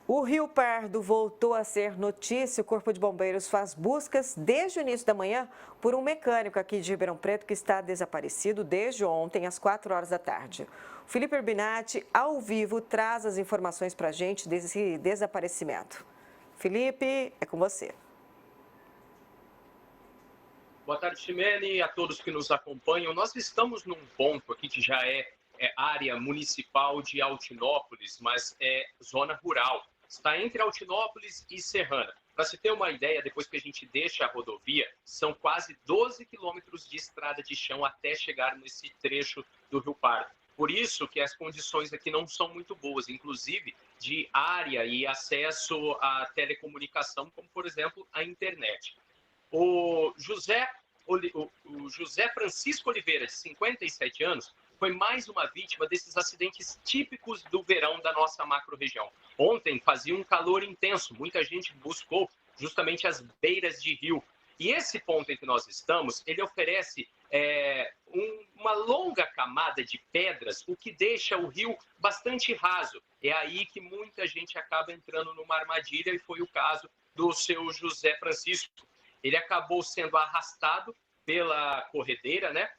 O Rio Pardo voltou a ser notícia. O Corpo de Bombeiros faz buscas desde o início da manhã por um mecânico aqui de Ribeirão Preto que está desaparecido desde ontem, às 4 horas da tarde. O Felipe Urbinati, ao vivo, traz as informações para a gente desse desaparecimento. Felipe, é com você. Boa tarde, Ximene, a todos que nos acompanham. Nós estamos num ponto aqui que já é área municipal de Altinópolis, mas é zona rural. Está entre Altinópolis e Serrana. Para se ter uma ideia, depois que a gente deixa a rodovia, são quase 12 quilômetros de estrada de chão até chegar nesse trecho do Rio Pardo. Por isso que as condições aqui não são muito boas, inclusive de área e acesso à telecomunicação, como, por exemplo, a internet. O José Francisco Oliveira, de 57 anos, foi mais uma vítima desses acidentes típicos do verão da nossa macro-região. Ontem fazia um calor intenso, muita gente buscou justamente as beiras de rio. E esse ponto em que nós estamos, ele oferece uma longa camada de pedras, o que deixa o rio bastante raso. É aí que muita gente acaba entrando numa armadilha, e foi o caso do seu José Francisco. Ele acabou sendo arrastado pela corredeira, né?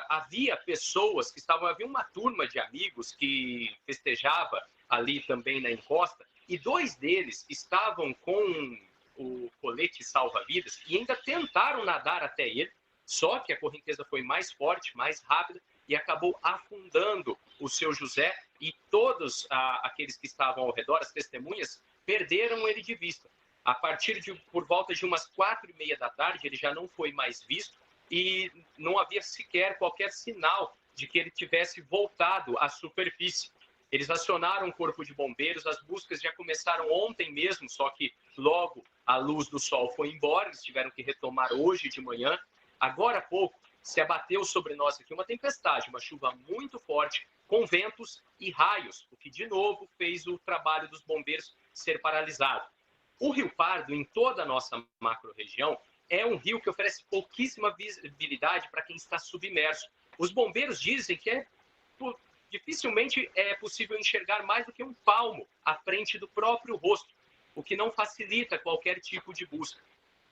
Havia pessoas que havia uma turma de amigos que festejava ali também na encosta, e dois deles estavam com o colete salva-vidas e ainda tentaram nadar até ele, só que a correnteza foi mais forte, mais rápida, e acabou afundando o seu José, e todos aqueles que estavam ao redor, as testemunhas, perderam ele de vista. A partir por volta de umas 4h30 da tarde, ele já não foi mais visto e não havia sequer qualquer sinal de que ele tivesse voltado à superfície. Eles acionaram o Corpo de Bombeiros, as buscas já começaram ontem mesmo, só que logo a luz do sol foi embora, eles tiveram que retomar hoje de manhã. Agora há pouco se abateu sobre nós aqui uma tempestade, uma chuva muito forte, com ventos e raios, o que de novo fez o trabalho dos bombeiros ser paralisado. O Rio Pardo, em toda a nossa macro-região, é um rio que oferece pouquíssima visibilidade para quem está submerso. Os bombeiros dizem que dificilmente é possível enxergar mais do que um palmo à frente do próprio rosto, o que não facilita qualquer tipo de busca.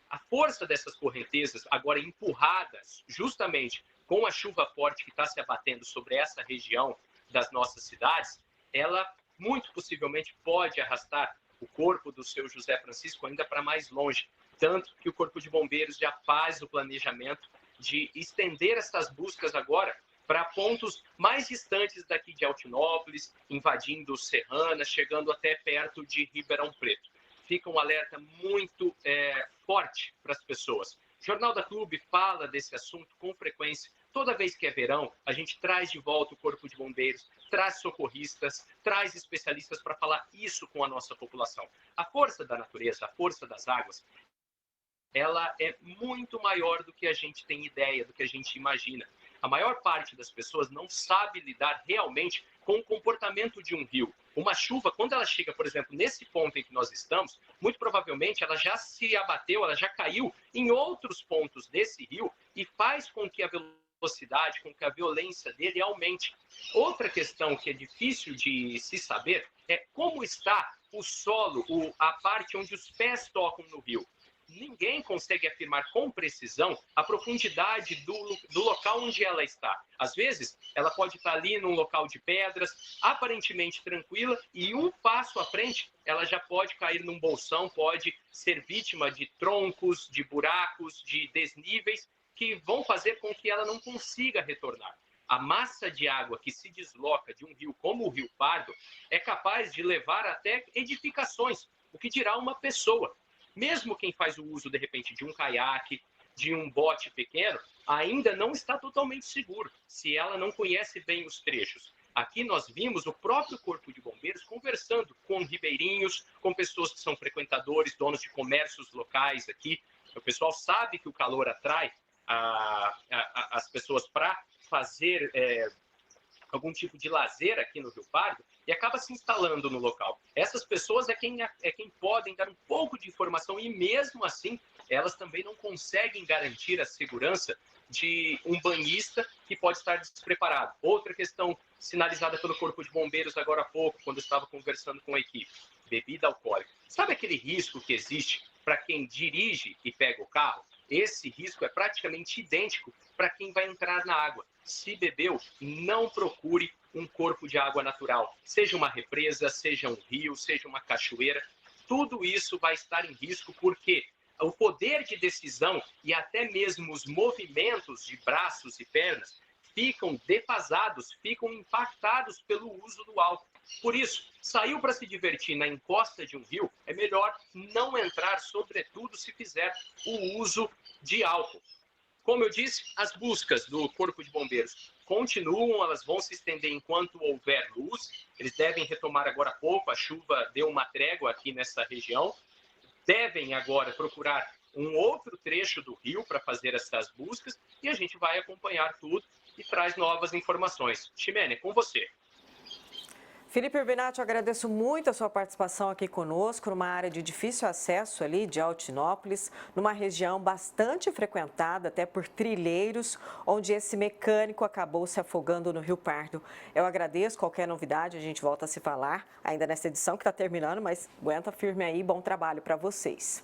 A força dessas correntezas, agora empurradas justamente com a chuva forte que está se abatendo sobre essa região das nossas cidades, ela muito possivelmente pode arrastar o corpo do seu José Francisco ainda para mais longe. Tanto que o Corpo de Bombeiros já faz o planejamento de estender essas buscas agora para pontos mais distantes daqui de Altinópolis, invadindo Serrana, chegando até perto de Ribeirão Preto. Fica um alerta muito forte para as pessoas. O Jornal da Clube fala desse assunto com frequência. Toda vez que é verão, a gente traz de volta o Corpo de Bombeiros, traz socorristas, traz especialistas para falar isso com a nossa população. A força da natureza, a força das águas, ela é muito maior do que a gente tem ideia, do que a gente imagina. A maior parte das pessoas não sabe lidar realmente com o comportamento de um rio. Uma chuva, quando ela chega, por exemplo, nesse ponto em que nós estamos, muito provavelmente ela já se abateu, ela já caiu em outros pontos desse rio e faz com que a velocidade, com que a violência dele aumente. Outra questão que é difícil de se saber é como está o solo, a parte onde os pés tocam no rio. Ninguém consegue afirmar com precisão a profundidade do local onde ela está. Às vezes, ela pode estar ali num local de pedras, aparentemente tranquila, e um passo à frente, ela já pode cair num bolsão, pode ser vítima de troncos, de buracos, de desníveis, que vão fazer com que ela não consiga retornar. A massa de água que se desloca de um rio como o Rio Pardo é capaz de levar até edificações, o que dirá uma pessoa. Mesmo quem faz o uso, de repente, de um caiaque, de um bote pequeno, ainda não está totalmente seguro, se ela não conhece bem os trechos. Aqui nós vimos o próprio Corpo de Bombeiros conversando com ribeirinhos, com pessoas que são frequentadores, donos de comércios locais aqui. O pessoal sabe que o calor atrai as pessoas para fazer algum tipo de lazer aqui no Rio Pardo e acaba se instalando no local. Essas pessoas é quem podem dar um pouco de informação, e mesmo assim elas também não conseguem garantir a segurança de um banhista que pode estar despreparado. Outra questão sinalizada pelo Corpo de Bombeiros agora há pouco, quando eu estava conversando com a equipe. bebida alcoólica. Sabe aquele risco que existe para quem dirige e pega o carro? Esse risco é praticamente idêntico para quem vai entrar na água. Se bebeu, não procure um corpo de água natural, seja uma represa, seja um rio, seja uma cachoeira. Tudo isso vai estar em risco porque o poder de decisão e até mesmo os movimentos de braços e pernas ficam defasados, ficam impactados pelo uso do álcool. Por isso, saiu para se divertir na encosta de um rio, é melhor não entrar, sobretudo se fizer o uso de álcool. Como eu disse, as buscas do Corpo de Bombeiros continuam, elas vão se estender enquanto houver luz. Eles devem retomar agora há pouco, a chuva deu uma trégua aqui nessa região. Devem agora procurar um outro trecho do rio para fazer essas buscas e a gente vai acompanhar tudo e traz novas informações. Ximene, é com você. Felipe Urbinati, eu agradeço muito a sua participação aqui conosco, numa área de difícil acesso ali de Altinópolis, numa região bastante frequentada até por trilheiros, onde esse mecânico acabou se afogando no Rio Pardo. Eu agradeço, qualquer novidade a gente volta a se falar, ainda nessa edição que está terminando, mas aguenta firme aí, bom trabalho para vocês.